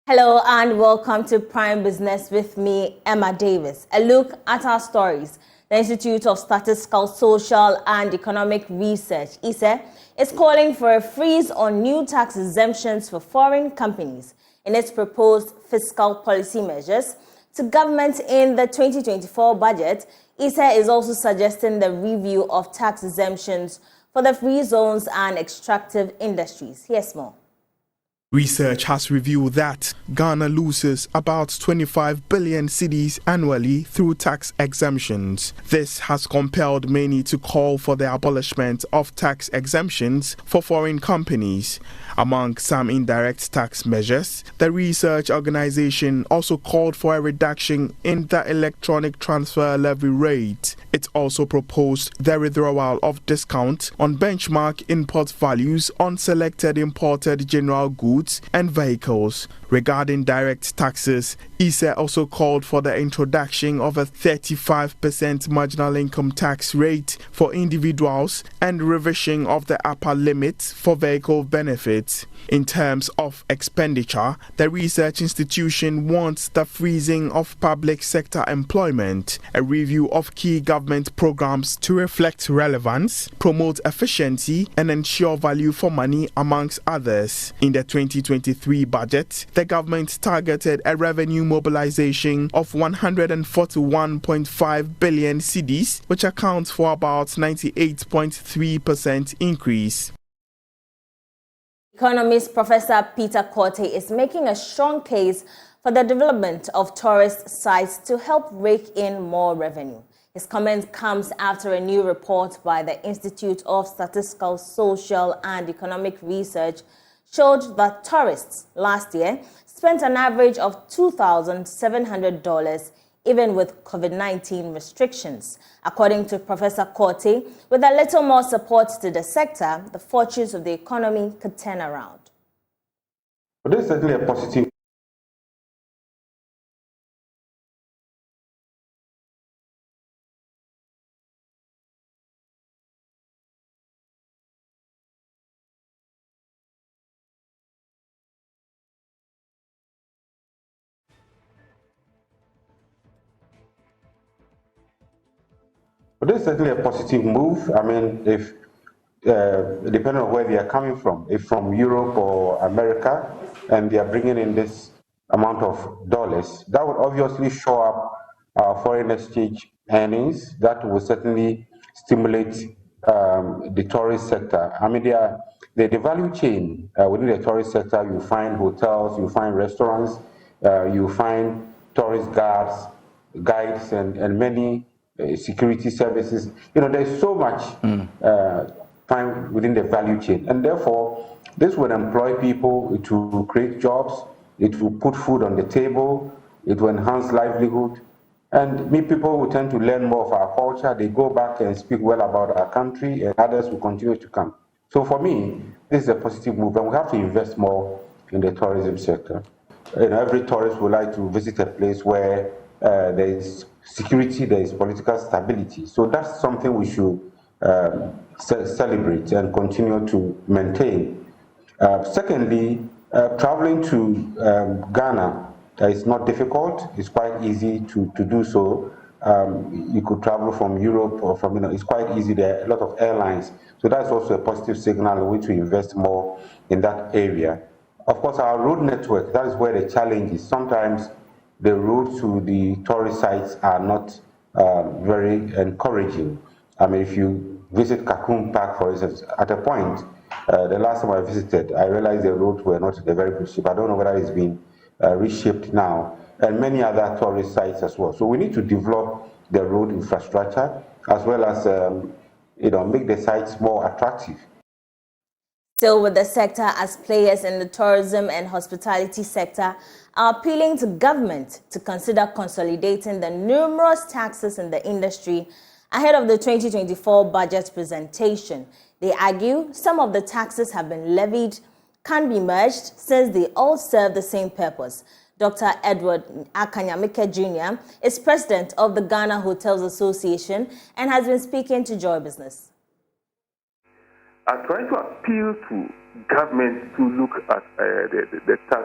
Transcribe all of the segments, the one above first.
Hello and welcome to Prime Business with me, Emma Davis. A look at our stories. The Institute of Statistical, Social and Economic Research, ISE, is calling for a freeze on new tax exemptions for foreign companies in its proposed fiscal policy measures to government in the 2024 budget. ISE is also suggesting the review of tax exemptions for the free zones and extractive industries. Here's more. Research has revealed that Ghana loses about 25 billion cedis annually through tax exemptions. This has compelled many to call for the abolishment of tax exemptions for foreign companies. Among some indirect tax measures, the research organization also called for a reduction in the electronic transfer levy rate. It also proposed the withdrawal of discount on benchmark import values on selected imported general goods and vehicles. Regarding direct taxes, ISE also called for the introduction of a 35% marginal income tax rate for individuals and revision of the upper limit for vehicle benefits. In terms of expenditure, the research institution wants the freezing of public sector employment, a review of key government programs to reflect relevance, promote efficiency, and ensure value for money, amongst others. In the 2023 budget, the government targeted a revenue mobilization of 141.5 billion cedis, which accounts for about 98.3% increase. Economist Professor Peter Korte is making a strong case for the development of tourist sites to help rake in more revenue. His comment comes after a new report by the Institute of Statistical, Social and Economic Research showed that tourists last year spent an average of $2,700 even with COVID-19 restrictions. According to Professor Korte, with a little more support to the sector, the fortunes of the economy could turn around. But this is certainly a positive. But this is certainly a positive move. I mean, if depending on where they are coming from, if from Europe or America, and they are bringing in this amount of dollars, that would obviously show up our foreign exchange earnings. That will certainly stimulate the tourist sector. I mean, the value chain within the tourist sector. You find hotels, you find restaurants, you find tourist guides, and many security services. You know, there's so much time within the value chain, and therefore this will employ people to create jobs. It will put food on the table. It will enhance livelihood, and people will tend to learn more of our culture. They go back and speak well about our country, and others will continue to come. So for me, this is a positive move, and we have to invest more in the tourism sector. You know, every tourist would like to visit a place where there is security, there is political stability. So that's something we should celebrate and continue to maintain. Secondly, traveling to Ghana is not difficult. It's quite easy to do so. You could travel from Europe or from, it's quite easy. There are a lot of airlines. So that's also a positive signal in which we invest more in that area. Of course, our road network, that is where the challenge is. Sometimes the roads to the tourist sites are not very encouraging. I mean, if you visit Kakum Park, for instance, at a point, the last time I visited, I realized the roads were not in a very good shape. I don't know whether it's been reshaped now, and many other tourist sites as well. So we need to develop the road infrastructure as well as, make the sites more attractive. Still with the sector, as players in the tourism and hospitality sector are appealing to government to consider consolidating the numerous taxes in the industry ahead of the 2024 budget presentation. They argue some of the taxes have been levied, can be merged since they all serve the same purpose. Dr. Edward Akanyamike Jr. is president of the Ghana Hotels Association and has been speaking to Joy Business. are trying to appeal to government to look at the tax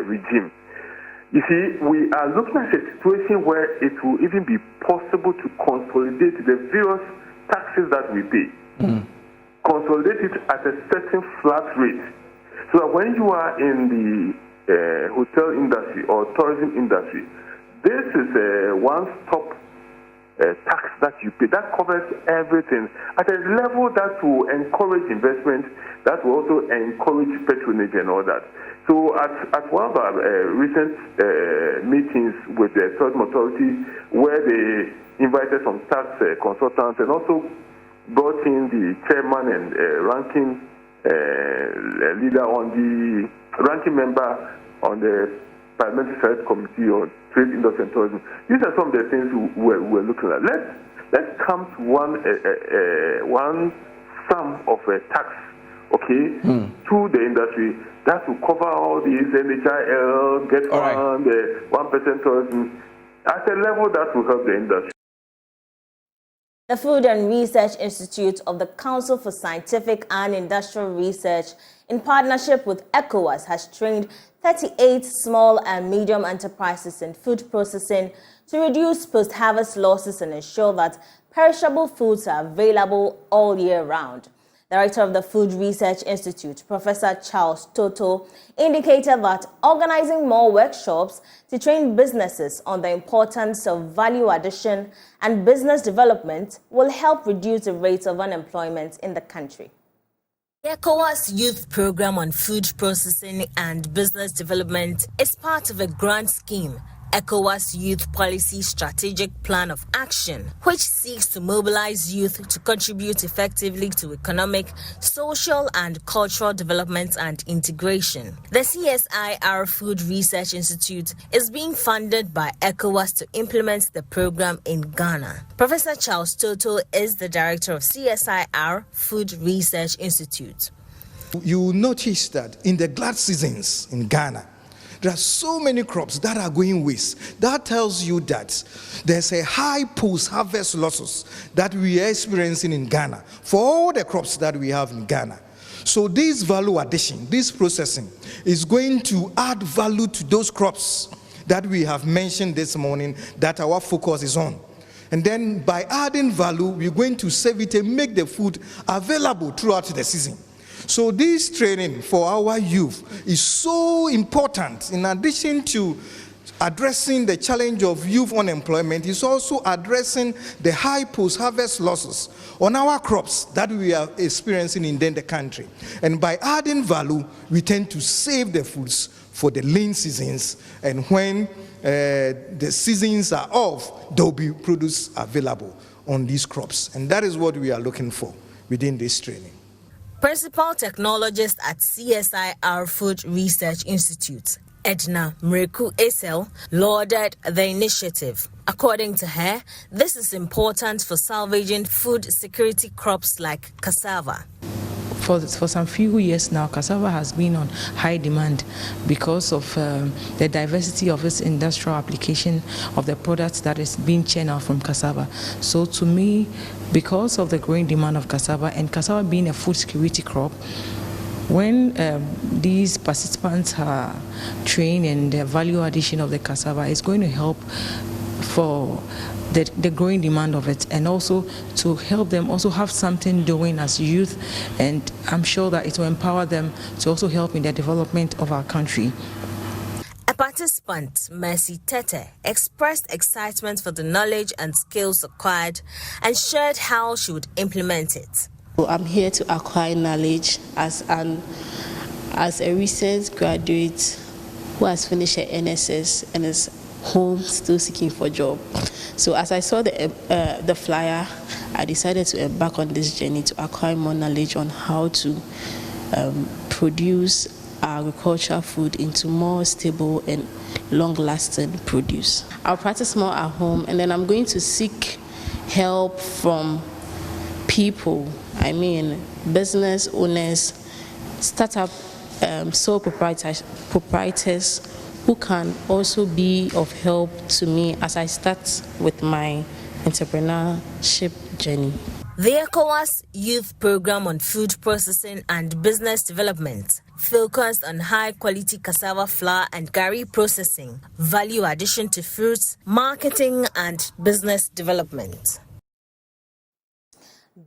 regime. You see, we are looking at a situation where it will even be possible to consolidate the various taxes that we pay. Consolidate it at a certain flat rate. So that when you are in the hotel industry or tourism industry, this is a one-stop tax that you pay. That covers everything at a level that will encourage investment, that will also encourage patronage and all that. So at one of our recent meetings with the tourism authority, where they invited some tax consultants and also brought in the chairman and ranking leader on the ranking member on the Parliamentary Select Committee on Trade, Industry and Tourism. These are some of the things we're looking at. Let's come to one sum of a tax, okay, to the industry that will cover all these NHIL, Get Fund, 1% tourism at a level that will help the industry. The Food and Research Institute of the Council for Scientific and Industrial Research, in partnership with ECOWAS, has trained 38 small and medium enterprises in food processing to reduce post-harvest losses and ensure that perishable foods are available all year round. Director of the Food Research Institute, Professor Charles Toto, indicated that organizing more workshops to train businesses on the importance of value addition and business development will help reduce the rate of unemployment in the country. The ECOWAS Youth Program on Food Processing and Business Development is part of a grand scheme, ECOWAS Youth Policy Strategic Plan of Action, which seeks to mobilize youth to contribute effectively to economic, social and cultural development and integration. The CSIR Food Research Institute is being funded by ECOWAS to implement the program in Ghana. Professor Charles Toto is the director of CSIR Food Research Institute. You will notice that in the glad seasons in Ghana, there are so many crops that are going waste. That tells you that there's a high post-harvest losses that we are experiencing in Ghana for all the crops that we have in Ghana. So this value addition, this processing is going to add value to those crops that we have mentioned this morning that our focus is on. And then by adding value, we're going to save it and make the food available throughout the season. So this training for our youth is so important. In addition to addressing the challenge of youth unemployment, is also addressing the high post-harvest losses on our crops that we are experiencing in the country. And by adding value, we tend to save the foods for the lean seasons, and when the seasons are off, there will be produce available on these crops. And that is what we are looking for within this training. Principal Technologist at CSIR Food Research Institute, Edna Mreku Esel, lauded the initiative. According to her, this is important for salvaging food security crops like cassava. For some few years now, cassava has been on high demand because of the diversity of its industrial application of the products that is being churned out from cassava. So to me, because of the growing demand of cassava and cassava being a food security crop, when these participants are trained in the value addition of the cassava, it's going to help for the growing demand of it, and also to help them also have something doing as youth, and I'm sure that it will empower them to also help in the development of our country. A participant, Mercy Tete, expressed excitement for the knowledge and skills acquired and shared how she would implement it. I'm here to acquire knowledge as a recent graduate who has finished her NSS and is home still seeking for a job. So as I saw the flyer, I decided to embark on this journey to acquire more knowledge on how to produce agricultural food into more stable and long-lasting produce. I'll practice more at home, and then I'm going to seek help from people, business owners, startup sole proprietors who can also be of help to me as I start with my entrepreneurship journey. The ECOWAS Youth Program on Food Processing and Business Development focused on high-quality cassava flour and gari processing, value addition to fruits, marketing and business development.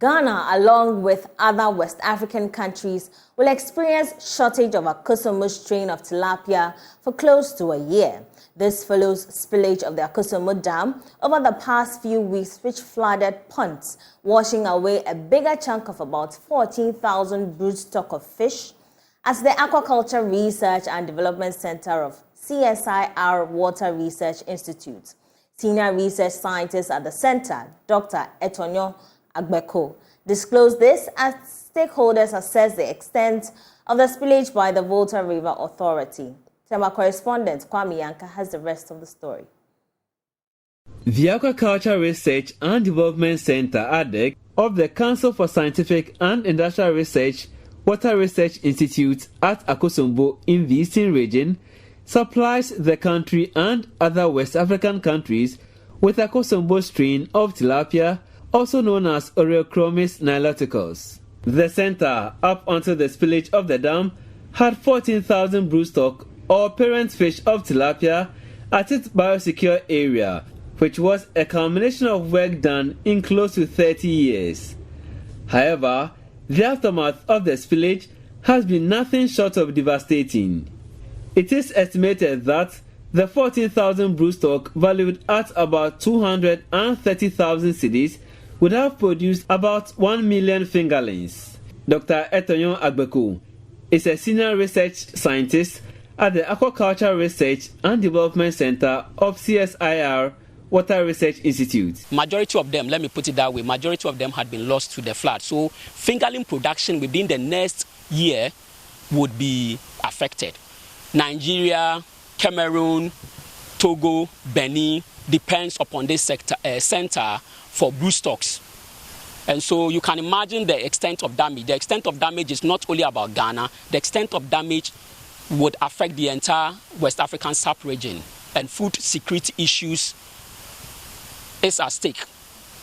Ghana, along with other West African countries, will experience shortage of Akosombo strain of tilapia for close to a year. This follows spillage of the Akosombo Dam over the past few weeks, which flooded ponds, washing away a bigger chunk of about 14,000 broodstock of fish. As the Aquaculture Research and Development Center of CSIR Water Research Institute, senior research scientist at the center, Dr. Etonyo Agbeko, disclosed this as stakeholders assess the extent of the spillage by the Volta River Authority. Tema correspondent Kwame Yanka has the rest of the story. The Aquaculture Research and Development Center (ADEC) of the Council for Scientific and Industrial Research Water Research Institute at Akosombo in the Eastern region supplies the country and other West African countries with Akosombo strain of tilapia, also known as Oreochromis niloticus. The center, up until the spillage of the dam, had 14,000 broodstock or parent fish of tilapia at its biosecure area, which was a culmination of work done in close to 30 years. However, the aftermath of the spillage has been nothing short of devastating. It is estimated that the 14,000 broodstock, valued at about 230,000 cedis, would have produced about 1 million fingerlings. Dr. Etonyo Agbeko is a senior research scientist at the Aquaculture Research and Development Center of CSIR Water Research Institute. Majority of them, let me put it that way, majority of them had been lost to the flood. So fingerling production within the next year would be affected. Nigeria, Cameroon, Togo, Benin depends upon this center for broodstocks. And so you can imagine the extent of damage. The extent of damage is not only about Ghana. The extent of damage would affect the entire West African sub-region. And food security issues is at stake.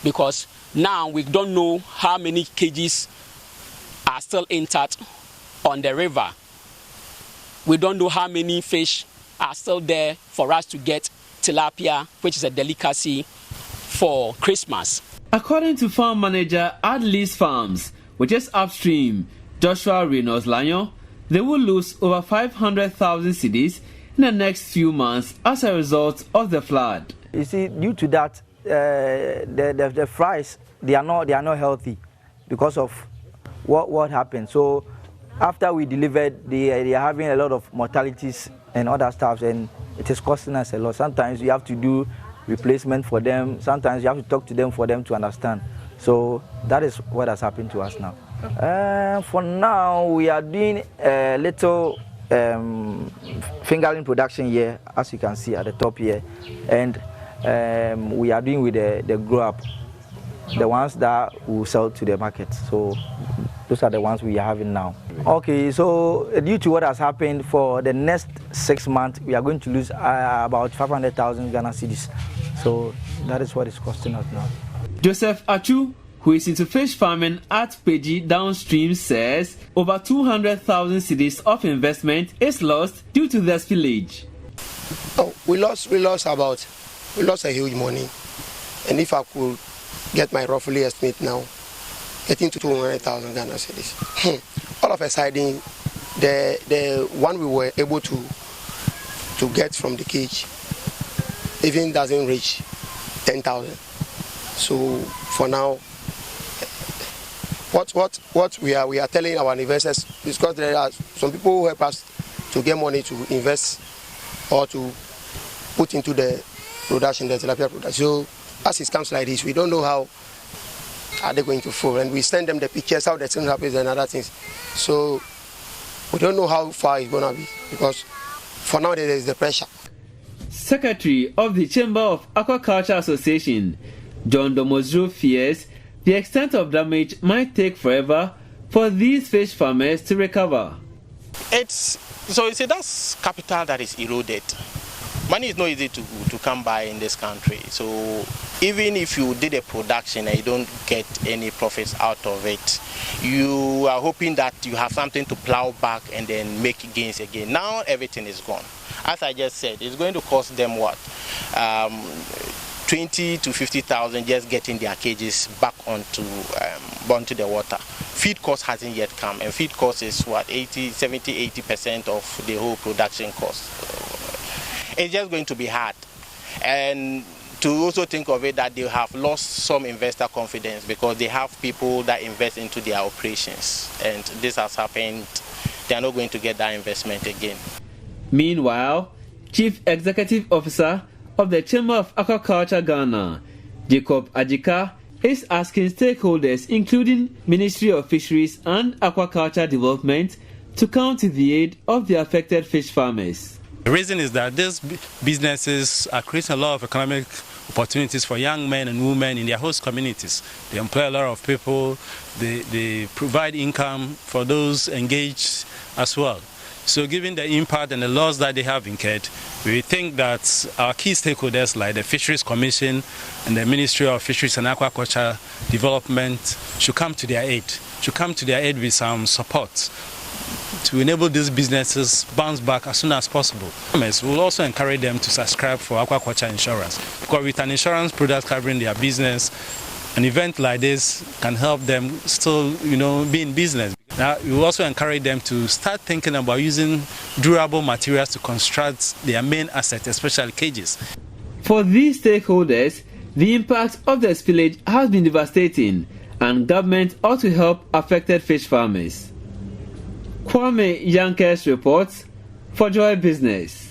Because now we don't know how many cages are still intact on the river. We don't know how many fish are still there for us to get tilapia, which is a delicacy for Christmas. According to farm manager at Lee's Farms, which is upstream, Joshua Reynolds Lanyo, they will lose over 500,000 cedis in the next few months as a result of the flood. You see, due to that, the fries they are not healthy because of what happened. So after we delivered, they are having a lot of mortalities and other stuff, and it is costing us a lot. Sometimes we have to do replacement for them. Sometimes you have to talk to them for them to understand. So that is what has happened to us now. For now, we are doing a little fingerling production here, as you can see at the top here, and we are doing with the grow-up, the ones that will sell to the market. So those are the ones we are having now. Okay, so due to what has happened, for the next 6 months, we are going to lose about 500,000 Ghana cedis. So that is what is costing us now. Joseph Achu, who is into fish farming at Peji downstream, says over 200,000 cedis of investment is lost due to the spillage. Oh, we lost a huge money, and if I could get my roughly estimate now, getting to 200,000 Ghana cedis. All of a sudden, the one we were able to get from the cage even doesn't reach 10,000. So for now, what we are telling our investors, because there are some people who help us to get money to invest or to put into the production, the tilapia production. So as it comes like this, we don't know how are they going to fall, and we send them the pictures how the thing happens and other things. So we don't know how far it's gonna be, because for now there is the pressure. Secretary of the Chamber of Aquaculture Association, John Domozro, fears the extent of damage might take forever for these fish farmers to recover. So you see, that's capital that is eroded. money is not easy to come by in this country. So even if you did a production and you don't get any profits out of it, you are hoping that you have something to plow back and then make gains again. Now everything is gone. As I just said, it's going to cost them what? 20 to 50,000 just getting their cages back onto the water. Feed cost hasn't yet come, and feed cost is what, 80% of the whole production cost. It's just going to be hard. And to also think of it that they have lost some investor confidence because they have people that invest into their operations, and this has happened. They are not going to get that investment again. Meanwhile, Chief Executive Officer of the Chamber of Aquaculture Ghana, Jacob Ajika, is asking stakeholders, including Ministry of Fisheries and Aquaculture Development, to come to the aid of the affected fish farmers. The reason is that these businesses are creating a lot of economic opportunities for young men and women in their host communities. They employ a lot of people, they provide income for those engaged as well. So given the impact and the loss that they have incurred, we think that our key stakeholders like the Fisheries Commission and the Ministry of Fisheries and Aquaculture Development should come to their aid, with some support to enable these businesses bounce back as soon as possible. We will also encourage them to subscribe for aquaculture insurance, because with an insurance product covering their business, an event like this can help them still, be in business. Now, we will also encourage them to start thinking about using durable materials to construct their main asset, especially cages. For these stakeholders, the impact of the spillage has been devastating, and government ought to help affected fish farmers. Kwame Yankers reports for Joy Business.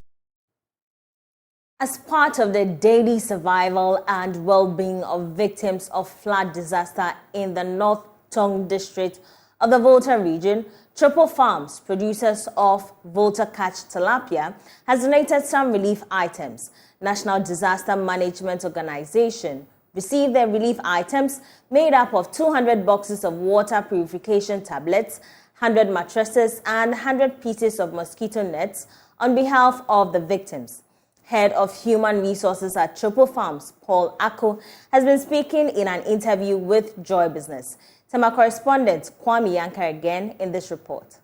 As part of the daily survival and well-being of victims of flood disaster in the North Tongue district of the Volta region, Tropo Farms, producers of Volta-catch tilapia, has donated some relief items. National Disaster Management Organization received their relief items made up of 200 boxes of water purification tablets, 100 mattresses and 100 pieces of mosquito nets on behalf of the victims. Head of Human Resources at Tropo Farms, Paul Ako, has been speaking in an interview with Joy Business. Tema correspondent Kwame Yanker again in this report.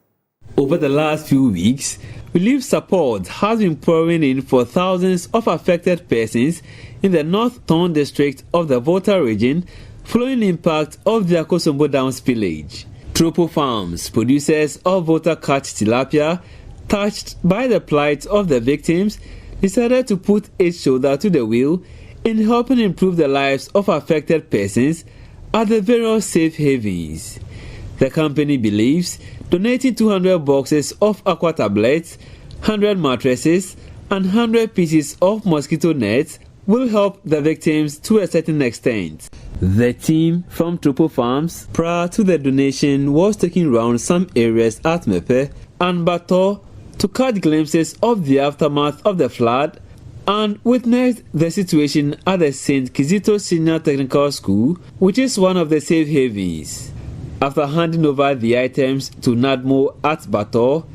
Over the last few weeks, relief support has been pouring in for thousands of affected persons in the North Tongue district of the Volta region following the impact of the Akosombo Dam Spillage. Tropo Farms, producers of Volta-catch tilapia, touched by the plight of the victims, decided to put its shoulder to the wheel in helping improve the lives of affected persons at the various safe havens. The company believes donating 200 boxes of aqua tablets, 100 mattresses, and 100 pieces of mosquito nets will help the victims to a certain extent. The team from Tropo Farms, prior to the donation, was taking around some areas at Mepe and Bato to catch glimpses of the aftermath of the flood and witnessed the situation at the St. Kizito Senior Technical School, which is one of the safe havens. After handing over the items to Nadmo at Bato,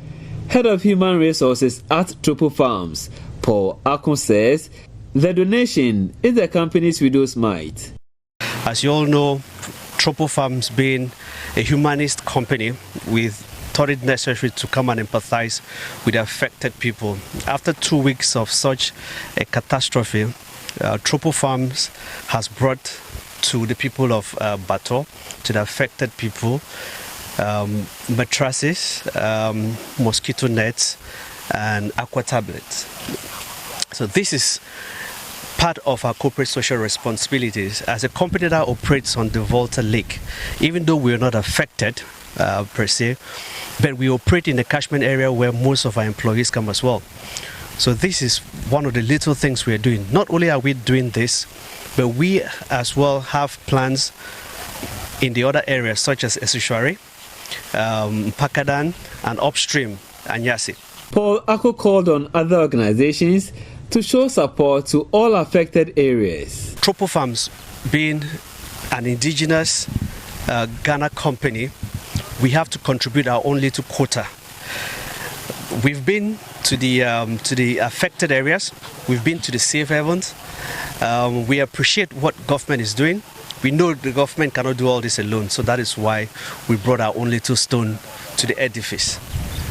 Head of Human Resources at Tropo Farms, Paul Akon, says the donation is the company's widow's mite. As you all know, Tropo Farms being a humanist company, we thought it necessary to come and empathize with the affected people. After 2 weeks of such a catastrophe, Tropo Farms has brought to the people of Bato, to the affected people, mattresses, mosquito nets, and aqua tablets. So this is part of our corporate social responsibilities as a company that operates on the Volta Lake. Even though we are not affected per se, but we operate in the catchment area where most of our employees come as well. So this is one of the little things we are doing. Not only are we doing this, but we as well have plans in the other areas such as Esushwari, Pakadan, and upstream Anyasi. Paul Ako called on other organizations to show support to all affected areas. Tropo Farms being an indigenous Ghana company, we have to contribute our own little quota. We've been to the affected areas. We've been to the safe havens. We appreciate what government is doing. We know the government cannot do all this alone, so that is why we brought our own little stone to the edifice.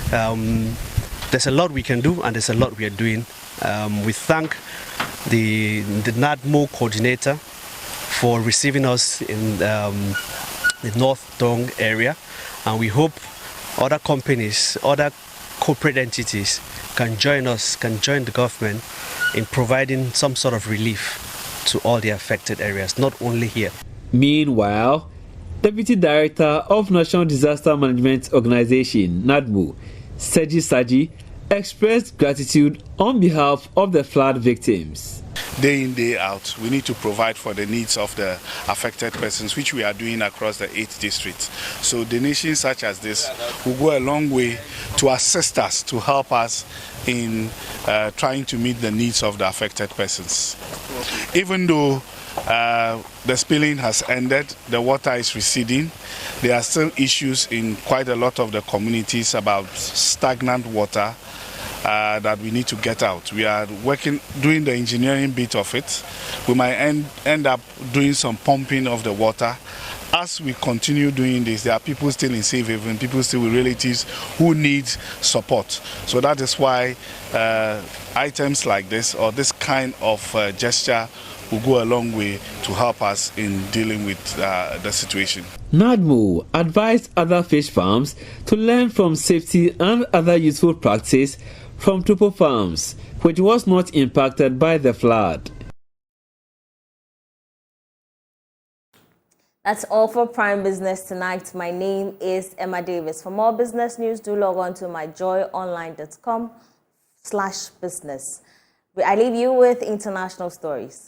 There's a lot we can do, and there's a lot we are doing. We thank the NADMO coordinator for receiving us in the North Dong area, and we hope other companies, other corporate entities can join us, can join the government in providing some sort of relief to all the affected areas, not only here. Meanwhile, Deputy Director of National Disaster Management Organization, NADMO, Seji Saji, expressed gratitude on behalf of the flood victims. Day in, day out, we need to provide for the needs of the affected persons, which we are doing across the 8 districts. So donations such as this will go a long way to assist us, to help us in trying to meet the needs of the affected persons. Even though the spilling has ended, the water is receding, there are still issues in quite a lot of the communities about stagnant water that we need to get out. We are doing the engineering bit of it. We might end up doing some pumping of the water. As we continue doing this, there are people still in safe haven, people still with relatives who need support. So that is why items like this or this kind of gesture will go a long way to help us in dealing with the situation. NADMO advised other fish farms to learn from safety and other useful practice from Tropo Farms, which was not impacted by the flood. That's all for Prime Business tonight. My name is Emma Davis. For more business news, do log on to myjoyonline.com/business. I leave you with international stories.